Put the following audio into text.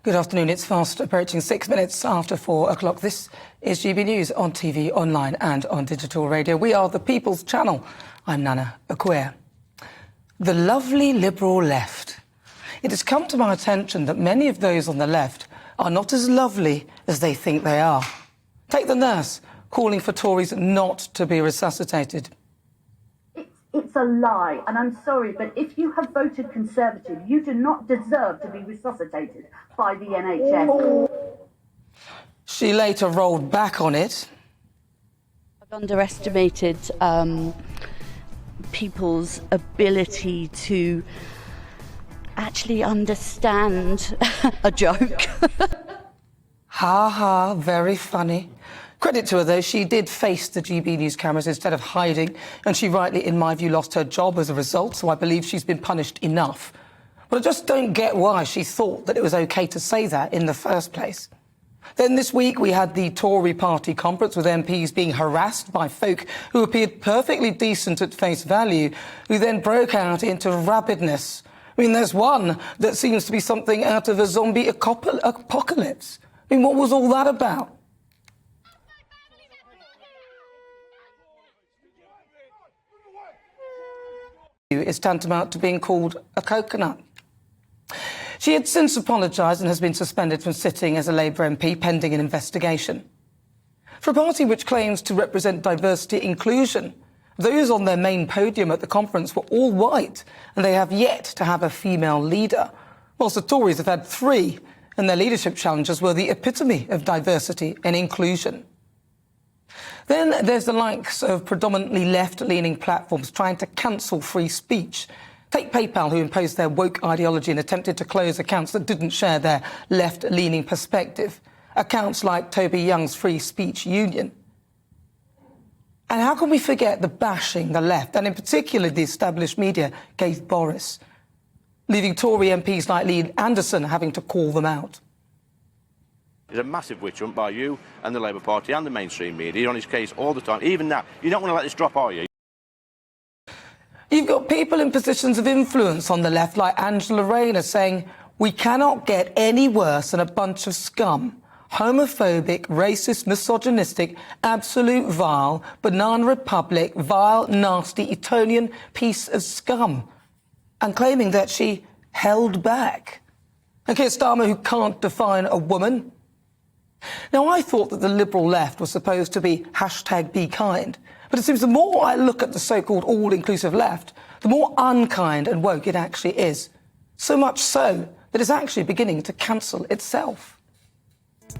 Good afternoon. It's fast approaching 6 minutes after 4 o'clock. This is GB News on TV, online and on digital radio. We are the People's Channel. I'm Nana Akua. The lovely Liberal left. It has come to my attention that many of those on the left are not as lovely as they think they are. Take the nurse calling for Tories not to be resuscitated. It's a lie, and I'm sorry, but if you have voted Conservative, you do not deserve to be resuscitated by the NHS. She later rolled back on it. I've underestimated people's ability to actually understand a joke. Ha ha, very funny. Credit to her, though, she did face the GB News cameras instead of hiding, and she rightly, in my view, lost her job as a result, so I believe she's been punished enough. But I just don't get why she thought that it was OK to say that in the first place. Then this week we had the Tory party conference with MPs being harassed by folk who appeared perfectly decent at face value, who then broke out into rabidness. I mean, there's one that seems to be something out of a zombie apocalypse. I mean, what was all that about? Is tantamount to being called a coconut. She had since apologised and has been suspended from sitting as a Labour MP pending an investigation. For a party which claims to represent diversity and inclusion, those on their main podium at the conference were all white, and they have yet to have a female leader, whilst the Tories have had 3, and their leadership challenges were the epitome of diversity and inclusion. Then there's the likes of predominantly left-leaning platforms trying to cancel free speech. Take PayPal, who imposed their woke ideology and attempted to close accounts that didn't share their left-leaning perspective. Accounts like Toby Young's Free Speech Union. And how can we forget the bashing the left, and in particular the established media, gave Boris, leaving Tory MPs like Lee Anderson having to call them out. It's a massive witch hunt by you and the Labour Party and the mainstream media. You're on his case all the time. Even now, you don't want to let this drop, are you? You've got people in positions of influence on the left, like Angela Rayner, saying, we cannot get any worse than a bunch of scum. Homophobic, racist, misogynistic, absolute vile, banana republic, vile, nasty, Etonian piece of scum. And claiming that she held back. And Keir Starmer, who can't define a woman. Now, I thought that the Liberal left was supposed to be #BeKind, but it seems the more I look at the so-called all-inclusive left, the more unkind and woke it actually is. So much so that it's actually beginning to cancel itself.